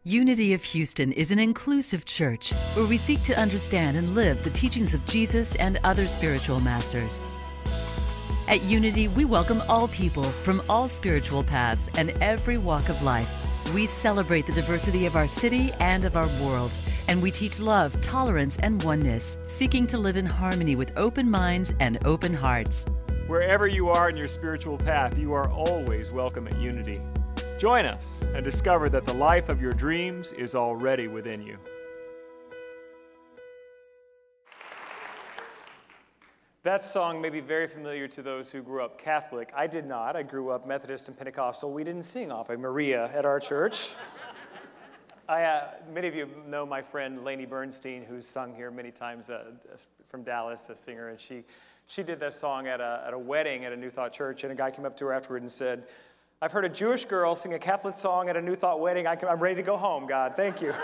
Unity of Houston is an inclusive church where we seek to understand and live the teachings of Jesus and other spiritual masters. At Unity, we welcome all people from all spiritual paths and every walk of life. We celebrate the diversity of our city and of our world, and we teach love, tolerance, and oneness, seeking to live in harmony with open minds and open hearts. Wherever you are in your spiritual path, you are always welcome at Unity. Join us and discover that the life of your dreams is already within you. That song may be very familiar to those who grew up Catholic. I did not. I grew up Methodist and Pentecostal. We didn't sing Ave Maria at our church. Many of you know my friend Lainey Bernstein, who's sung here many times from Dallas, a singer, and she did that song at a wedding at a New Thought church, and a guy came up to her afterward and said, "I've heard a Jewish girl sing a Catholic song at a New Thought wedding. I'm ready to go home, God. Thank you."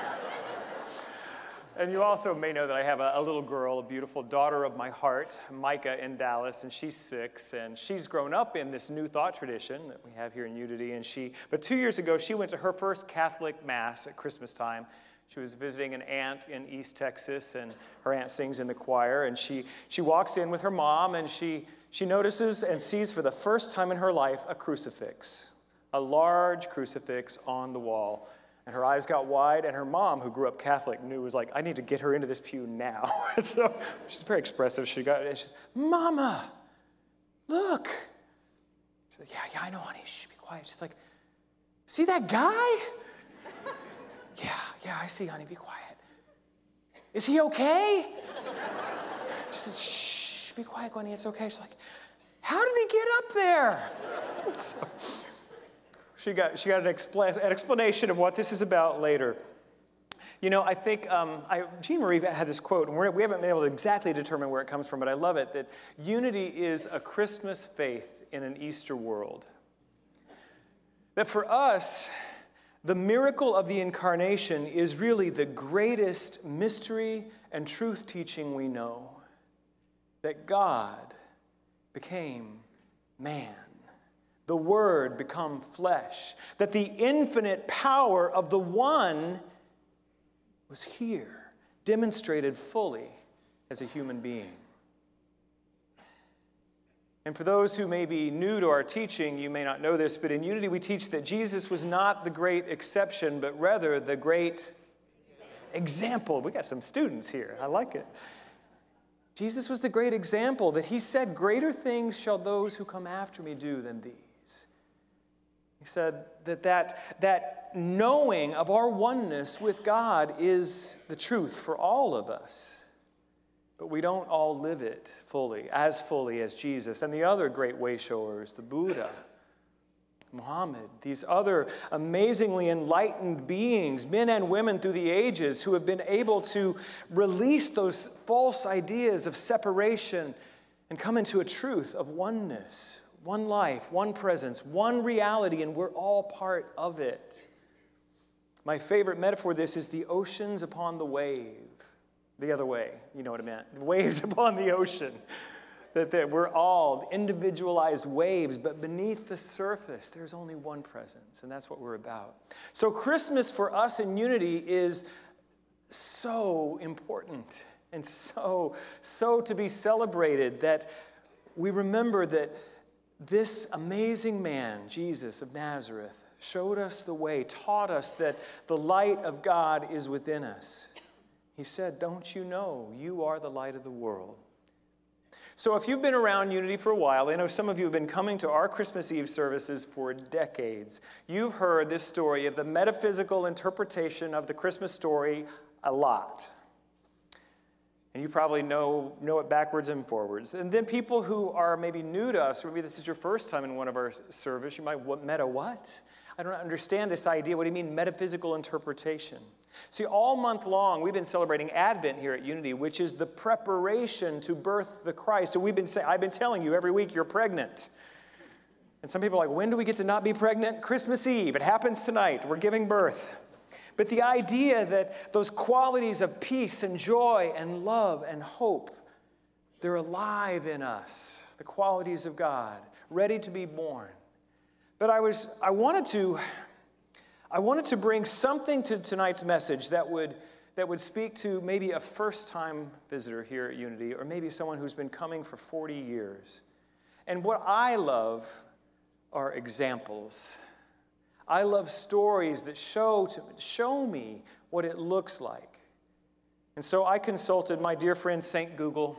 And you also may know that I have a little girl, a beautiful daughter of my heart, Micah, in Dallas, and she's 6, and she's grown up in this New Thought tradition that we have here in Unity. But 2 years ago, she went to her first Catholic Mass at Christmas time. She was visiting an aunt in East Texas, and her aunt sings in the choir, and she walks in with her mom, and she notices and sees for the first time in her life a crucifix, a large crucifix on the wall. And her eyes got wide, and her mom, who grew up Catholic, was like, "I need to get her into this pew now." And so she's very expressive. She says, "Mama, look." She's like, yeah, I know, honey. Shh, be quiet. She's like, "See that guy?" Yeah, I see, honey. Be quiet. "Is he okay?" She says, "Shh, be quiet, Gwenny. It's okay." She's like, "How did he get up there?" So she got an explanation of what this is about later. You know, I think Jean Marie had this quote, and we haven't been able to exactly determine where it comes from, but I love it, that unity is a Christmas faith in an Easter world. That for us, the miracle of the incarnation is really the greatest mystery and truth teaching we know. That God became man. The Word become flesh. That the infinite power of the One was here, demonstrated fully as a human being. And for those who may be new to our teaching, you may not know this, but in Unity we teach that Jesus was not the great exception, but rather the great example. We got some students here. I like it. Jesus was the great example that he said, "Greater things shall those who come after me do than these." He said that knowing of our oneness with God is the truth for all of us. But we don't all live it fully as Jesus and the other great way showers, the Buddha, Muhammad, these other amazingly enlightened beings, men and women through the ages who have been able to release those false ideas of separation and come into a truth of oneness, one life, one presence, one reality, and we're all part of it. My favorite metaphor of this is the oceans upon the wave. The other way, you know what I meant. The waves upon the ocean. That we're all individualized waves, but beneath the surface, there's only one presence, and that's what we're about. So Christmas for us in Unity is so important and so to be celebrated, that we remember that this amazing man, Jesus of Nazareth, showed us the way, taught us that the light of God is within us. He said, "Don't you know you are the light of the world?" So if you've been around Unity for a while, I know some of you have been coming to our Christmas Eve services for decades. You've heard this story of the metaphysical interpretation of the Christmas story a lot. And you probably know it backwards and forwards. And then people who are maybe new to us, or maybe this is your first time in one of our services, you might, what? I don't understand this idea. What do you mean metaphysical interpretation? See, all month long, we've been celebrating Advent here at Unity, which is the preparation to birth the Christ. So I've been telling you every week, you're pregnant. And some people are like, when do we get to not be pregnant? Christmas Eve. It happens tonight. We're giving birth. But the idea that those qualities of peace and joy and love and hope, they're alive in us, the qualities of God, ready to be born. But I wanted to I wanted to bring something to tonight's message that would speak to maybe a first-time visitor here at Unity, or maybe someone who's been coming for 40 years. And what I love are examples. I love stories that show me what it looks like. And so I consulted my dear friend St. Google.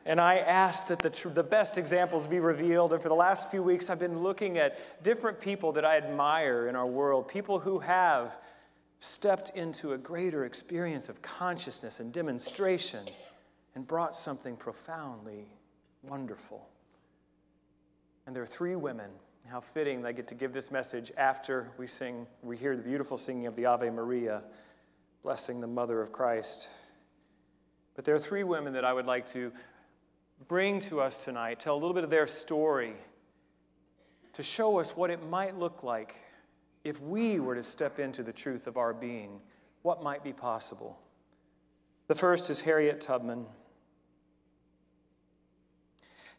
And I asked that the best examples be revealed. And for the last few weeks, I've been looking at different people that I admire in our world, people who have stepped into a greater experience of consciousness and demonstration and brought something profoundly wonderful. And there are three women. How fitting I get to give this message after we hear the beautiful singing of the Ave Maria, blessing the Mother of Christ. But there are three women that I would like to bring to us tonight, tell a little bit of their story, to show us what it might look like if we were to step into the truth of our being, what might be possible. The first is Harriet Tubman.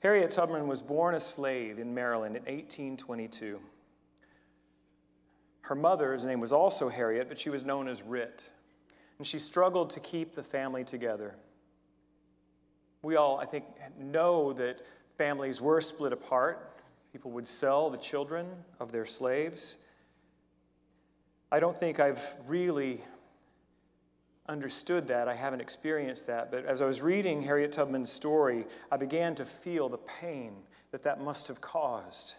Harriet Tubman was born a slave in Maryland in 1822. Her mother's name was also Harriet, but she was known as Rit, and she struggled to keep the family together. We all, I think, know that families were split apart. People would sell the children of their slaves. I don't think I've really understood that. I haven't experienced that. But as I was reading Harriet Tubman's story, I began to feel the pain that must have caused.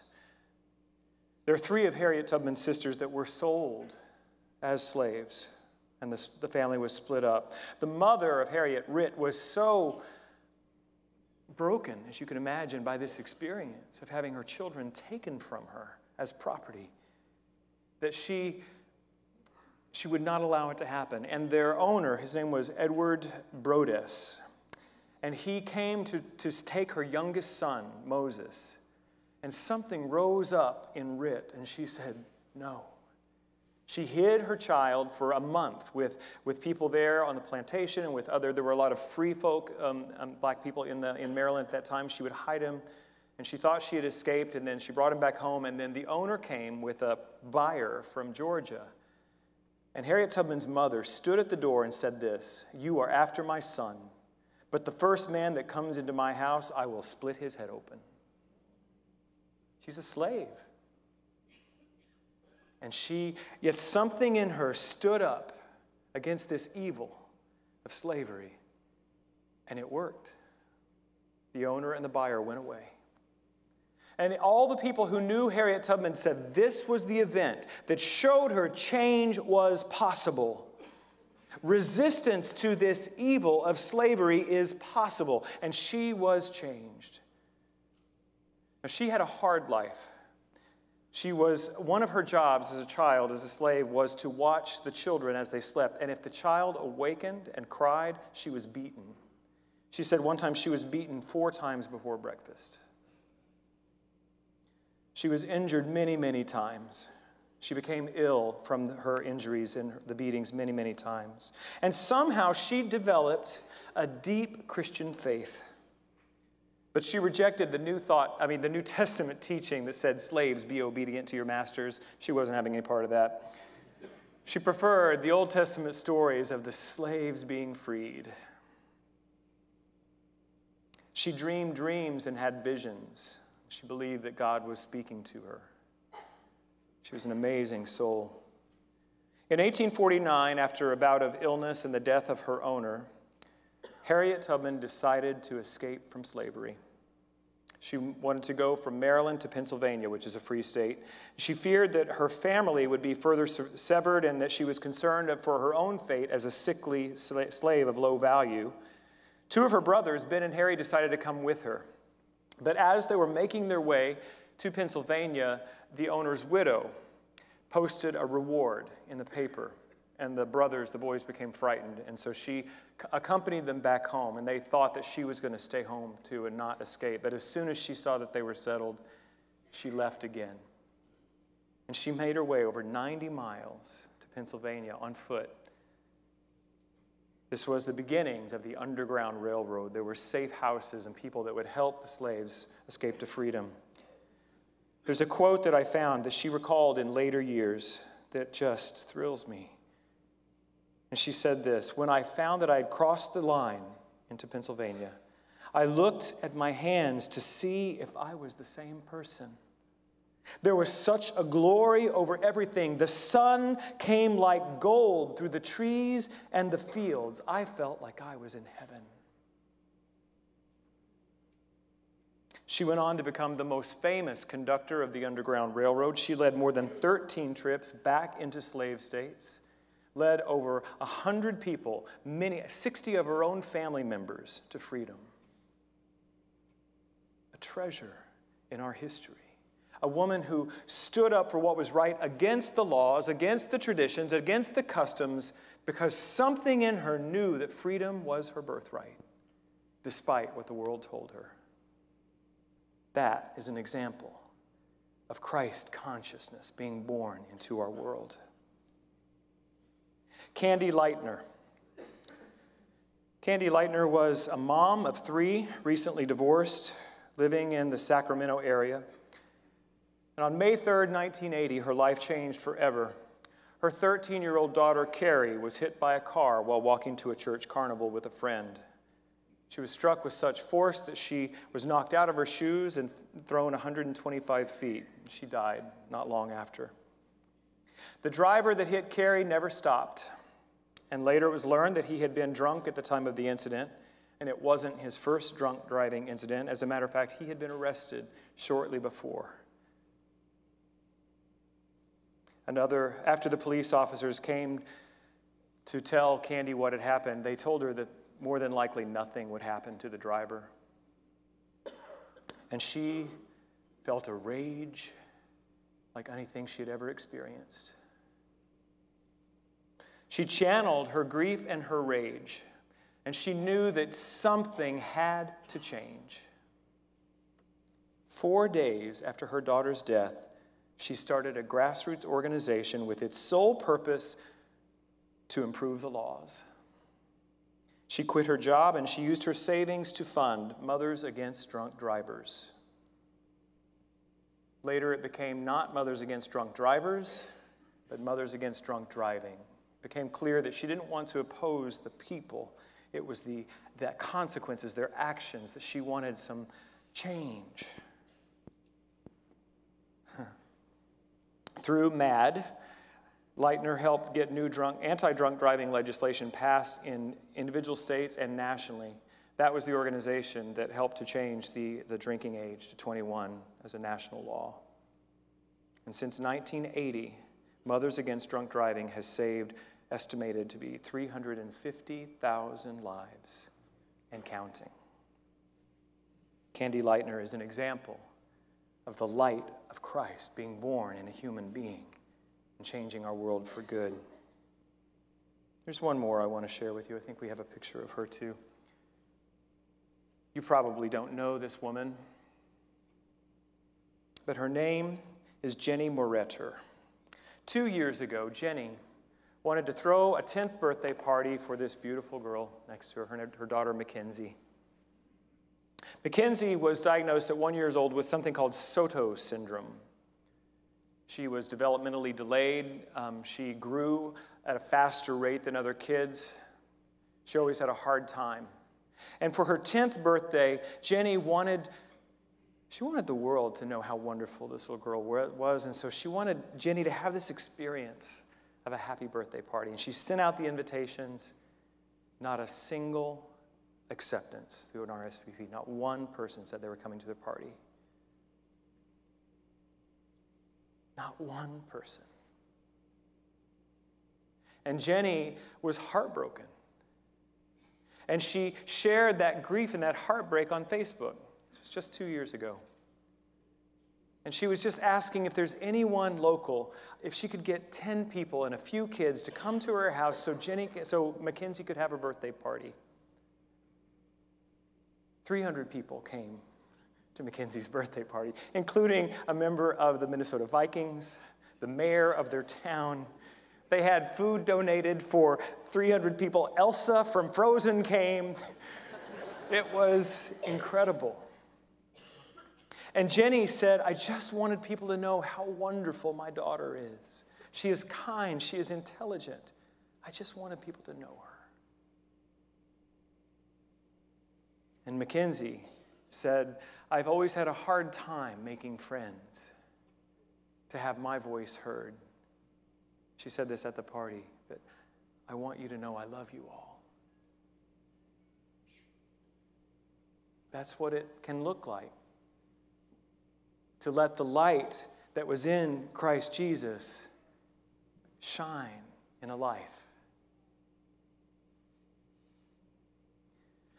There are three of Harriet Tubman's sisters that were sold as slaves, and the family was split up. The mother of Harriet, Rit, was so broken, as you can imagine, by this experience of having her children taken from her as property, that she would not allow it to happen. And their owner, his name was Edward Brodess, and he came to take her youngest son, Moses, and something rose up in Rit, and she said, no. She hid her child for a month with people there on the plantation and there were a lot of free folk, black people in Maryland at that time. She would hide him, and she thought she had escaped, and then she brought him back home, and then the owner came with a buyer from Georgia. And Harriet Tubman's mother stood at the door and said this, "You are after my son, but the first man that comes into my house, I will split his head open." She's a slave. And yet something in her stood up against this evil of slavery, and it worked. The owner and the buyer went away. And all the people who knew Harriet Tubman said this was the event that showed her change was possible. Resistance to this evil of slavery is possible, and she was changed. Now, she had a hard life. One of her jobs as a child, as a slave, was to watch the children as they slept. And if the child awakened and cried, she was beaten. She said one time she was beaten 4 times before breakfast. She was injured many, many times. She became ill from her injuries and the beatings many, many times. And somehow she developed a deep Christian faith. But she rejected the New Testament teaching that said, slaves, be obedient to your masters. She wasn't having any part of that. She preferred the Old Testament stories of the slaves being freed. She dreamed dreams and had visions. She believed that God was speaking to her. She was an amazing soul. In 1849, after a bout of illness and the death of her owner, Harriet Tubman decided to escape from slavery. She wanted to go from Maryland to Pennsylvania, which is a free state. She feared that her family would be further severed and that she was concerned for her own fate as a sickly slave of low value. 2 of her brothers, Ben and Harry, decided to come with her. But as they were making their way to Pennsylvania, the owner's widow posted a reward in the paper. And the boys became frightened. And so she accompanied them back home. And they thought that she was going to stay home too and not escape. But as soon as she saw that they were settled, she left again. And she made her way over 90 miles to Pennsylvania on foot. This was the beginnings of the Underground Railroad. There were safe houses and people that would help the slaves escape to freedom. There's a quote that I found that she recalled in later years that just thrills me. And she said this: "When I found that I had crossed the line into Pennsylvania, I looked at my hands to see if I was the same person. There was such a glory over everything. The sun came like gold through the trees and the fields. I felt like I was in heaven." She went on to become the most famous conductor of the Underground Railroad. She led more than 13 trips back into slave states, led over 100 people, 60 of her own family members, to freedom. A treasure in our history. A woman who stood up for what was right against the laws, against the traditions, against the customs, because something in her knew that freedom was her birthright, despite what the world told her. That is an example of Christ consciousness being born into our world. Candy Lightner. Candy Lightner was a mom of 3, recently divorced, living in the Sacramento area. And on May 3rd, 1980, her life changed forever. Her 13-year-old daughter, Carrie, was hit by a car while walking to a church carnival with a friend. She was struck with such force that she was knocked out of her shoes and thrown 125 feet. She died not long after. The driver that hit Carrie never stopped, and later it was learned that he had been drunk at the time of the incident, and it wasn't his first drunk driving incident. As a matter of fact, he had been arrested shortly before. After the police officers came to tell Candy what had happened, they told her that more than likely nothing would happen to the driver. And she felt a rage like anything she had ever experienced. She channeled her grief and her rage, and she knew that something had to change. 4 days after her daughter's death, she started a grassroots organization with its sole purpose to improve the laws. She quit her job and she used her savings to fund Mothers Against Drunk Drivers. Later, it became not Mothers Against Drunk Drivers, but Mothers Against Drunk Driving. It became clear that she didn't want to oppose the people. It was the consequences, their actions, that she wanted some change. Through MAD, Lightner helped get new anti-drunk driving legislation passed in individual states and nationally. That was the organization that helped to change the drinking age to 21 as a national law. And since 1980, Mothers Against Drunk Driving has saved, estimated to be 350,000 lives and counting. Candy Lightner is an example of the light of Christ being born in a human being and changing our world for good. There's one more I want to share with you. I think we have a picture of her too. You probably don't know this woman, but her name is Jenny Moretter. 2 years ago, Jenny wanted to throw a 10th birthday party for this beautiful girl next to her daughter Mackenzie. Mackenzie was diagnosed at 1 year old with something called Soto syndrome. She was developmentally delayed. She grew at a faster rate than other kids. She always had a hard time. And for her 10th birthday, Jenny wanted the world to know how wonderful this little girl was, and so she wanted Jenny to have this experience of a happy birthday party. And she sent out the invitations. Not a single acceptance through an RSVP. Not one person said they were coming to the party. Not one person. And Jenny was heartbroken. And she shared that grief and that heartbreak on Facebook. This was just 2 years ago. And she was just asking if there's anyone local, if she could get 10 people and a few kids to come to her house so Mackenzie could have her birthday party. 300 people came to Mackenzie's birthday party, including a member of the Minnesota Vikings, the mayor of their town. They had food donated for 300 people. Elsa from Frozen came. It was incredible. And Jenny said, I just wanted people to know how wonderful my daughter is. She is kind. She is intelligent. I just wanted people to know her. And Mackenzie said, I've always had a hard time making friends to have my voice heard. She said this at the party, but I want you to know I love you all. That's what it can look like. To let the light that was in Christ Jesus shine in a life.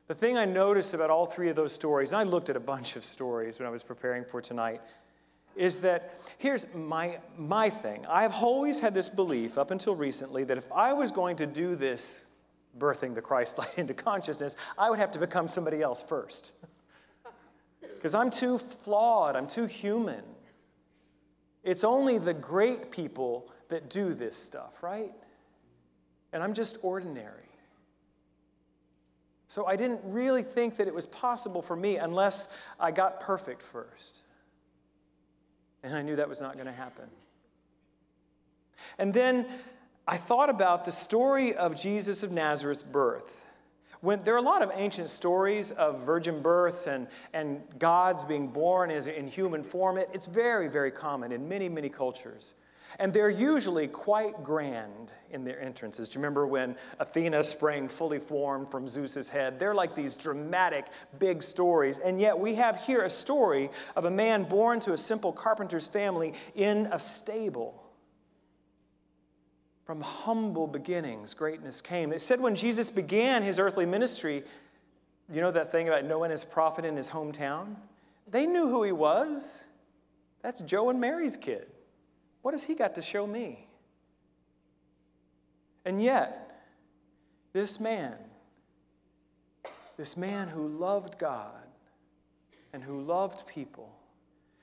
The thing I noticed about all three of those stories, and I looked at a bunch of stories when I was preparing for tonight, is that here's my thing. I've always had this belief up until recently that if I was going to do this birthing the Christ light into consciousness, I would have to become somebody else first. Because I'm too flawed, I'm too human. It's only the great people that do this stuff, right? And I'm just ordinary. So I didn't really think that it was possible for me unless I got perfect first. And I knew that was not going to happen. And then I thought about the story of Jesus of Nazareth's birth. There are a lot of ancient stories of virgin births and gods being born in human form. It's very, very common in many, many cultures. And they're usually quite grand in their entrances. Do you remember when Athena sprang fully formed from Zeus's head? They're like these dramatic, big stories. And yet we have here a story of a man born to a simple carpenter's family in a stable. From humble beginnings, greatness came. It said when Jesus began his earthly ministry, you know that thing about no one is prophet in his hometown? They knew who he was. That's Joe and Mary's kid. What has he got to show me? And yet, this man who loved God and who loved people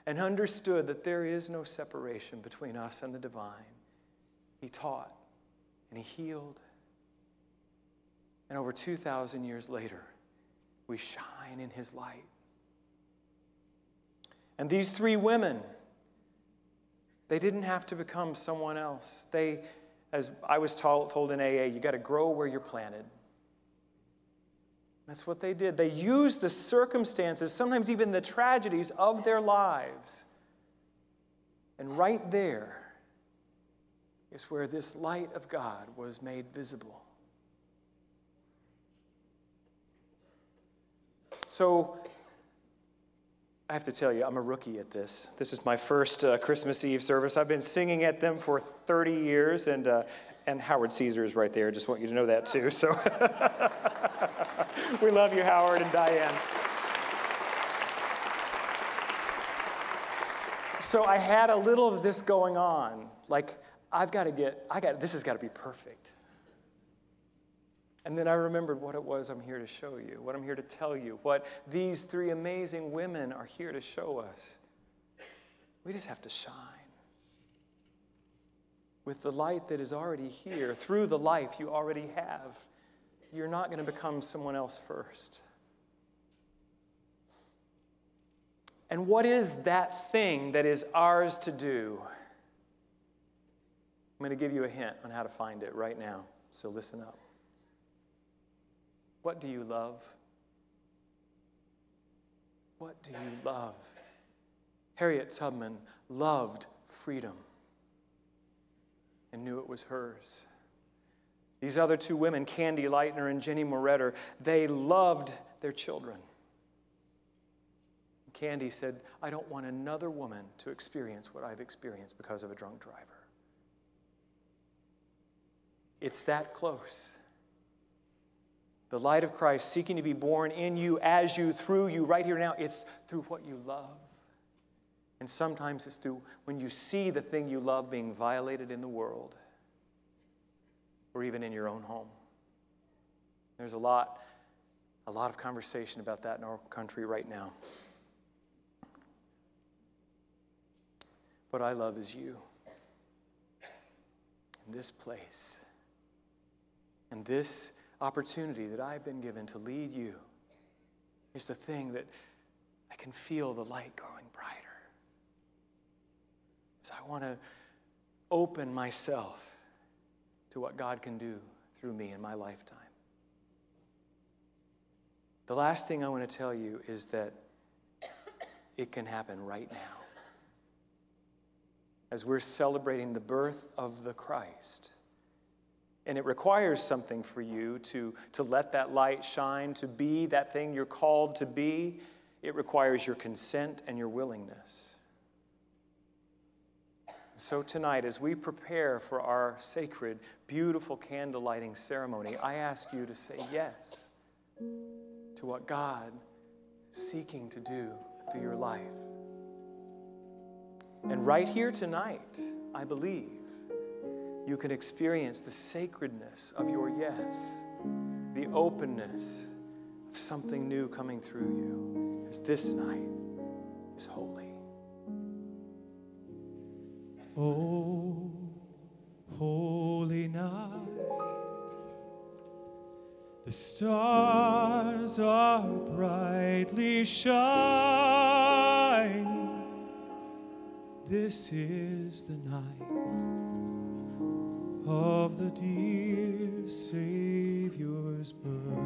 and understood that there is no separation between us and the divine, he taught and he healed. And over 2,000 years later, we shine in his light. And these three women, they didn't have to become someone else. They, as I was told in AA, you got to grow where you're planted. That's what they did. They used the circumstances, sometimes even the tragedies of their lives. And right there is where this light of God was made visible. So, I have to tell you, I'm a rookie at this. This is my first Christmas Eve service. I've been singing at them for 30 years, and Howard Caesar is right there. Just want you to know that too. So we love you, Howard and Diane. So I had a little of this going on. Like, this has got to be perfect. And then I remembered what it was I'm here to show you, what I'm here to tell you, what these three amazing women are here to show us. We just have to shine. With the light that is already here, through the life you already have, you're not going to become someone else first. And what is that thing that is ours to do? I'm going to give you a hint on how to find it right now, so listen up. What do you love? What do you love? Harriet Tubman loved freedom and knew it was hers. These other two women, Candy Lightner and Jenny Moretter, they loved their children. Candy said, I don't want another woman to experience what I've experienced because of a drunk driver. It's that close. The light of Christ seeking to be born in you, as you, through you, right here now. It's through what you love. And sometimes it's through when you see the thing you love being violated in the world or even in your own home. There's a lot of conversation about that in our country right now. What I love is you. In this place. And this opportunity that I've been given to lead you is the thing that I can feel the light growing brighter. So I want to open myself to what God can do through me in my lifetime. The last thing I want to tell you is that it can happen right now. As we're celebrating the birth of the Christ. And it requires something for you to let that light shine, to be that thing you're called to be. It requires your consent and your willingness. So tonight, as we prepare for our sacred, beautiful candle lighting ceremony, I ask you to say yes to what God is seeking to do through your life. And right here tonight, I believe, you can experience the sacredness of your yes, the openness of something new coming through you, as this night is holy. Oh, holy night, the stars are brightly shining. This is the night of the dear Savior's birth.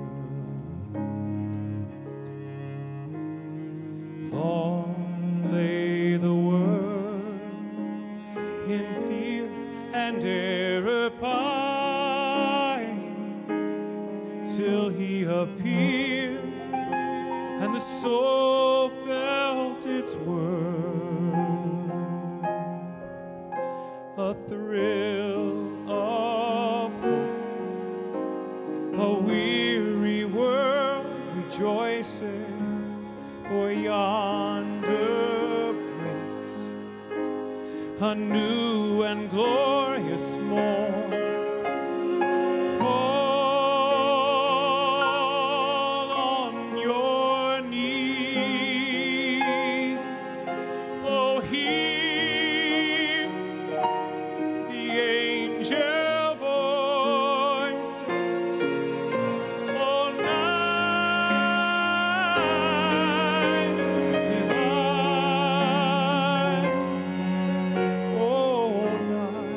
Long lay the world in fear and error pining, till he appeared and the soul felt its worth. A thrill of hope, a weary world rejoices, for yonder breaks a new and glorious morn. Fall on your knees, oh, hear the angel voice, oh, night divine, oh, night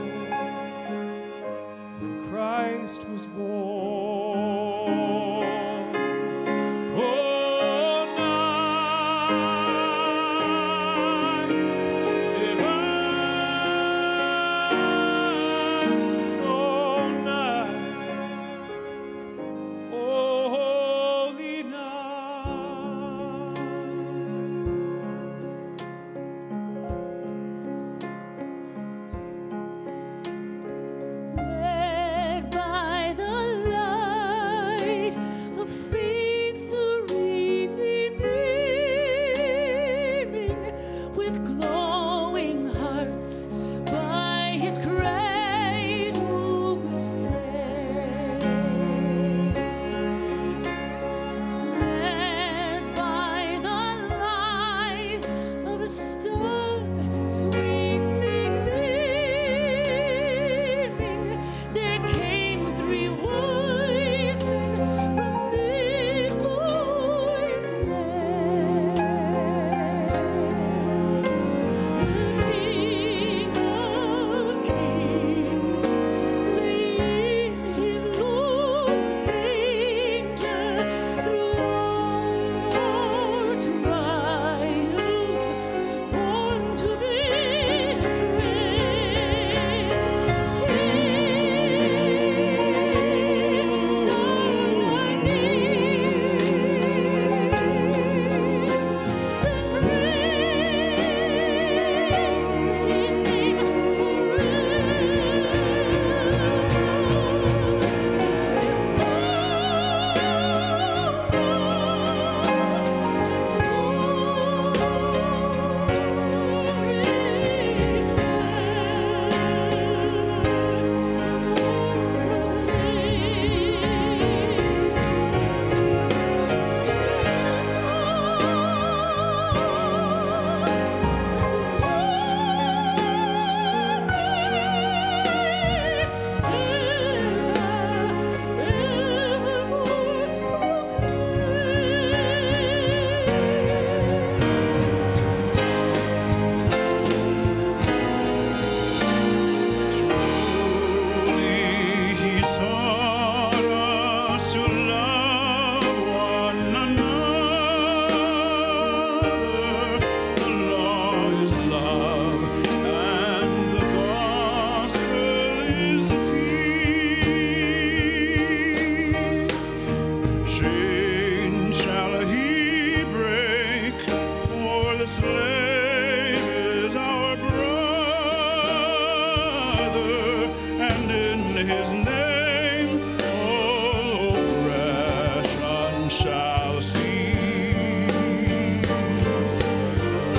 his name all oppression shall cease.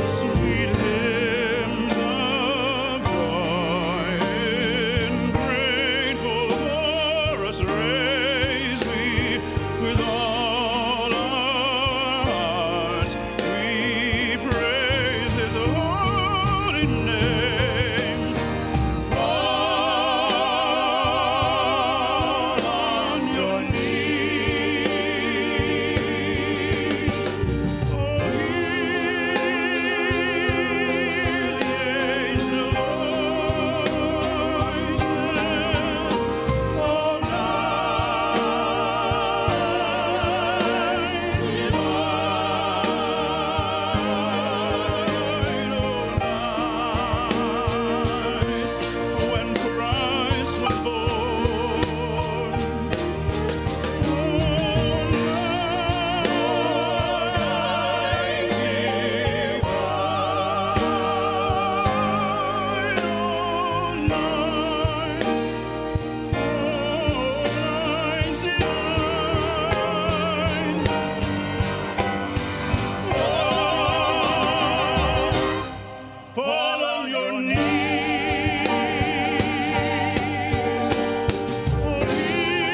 Sweet hymns of joy in grateful chorus raise we with all our hearts. We praise his holy name. Fall on your knees. Oh, hear the angel voices. Oh, night divine, when Christ was born. Oh, night divine, fall on your knees. Oh,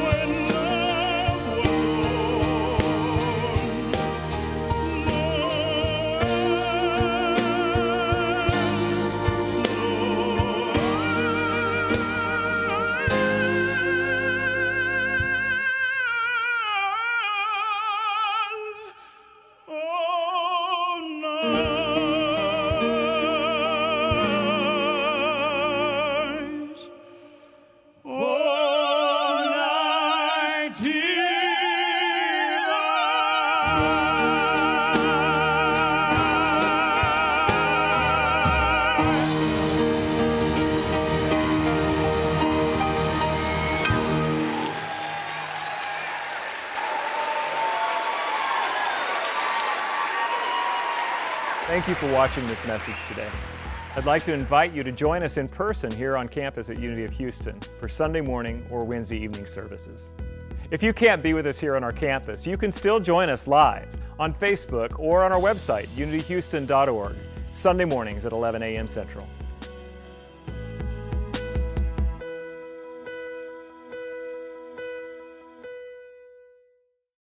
when love was Thank you for watching this message today. I'd like to invite you to join us in person here on campus at Unity of Houston for Sunday morning or Wednesday evening services. If you can't be with us here on our campus, you can still join us live on Facebook or on our website, unityhouston.org, Sunday mornings at 11 a.m. Central.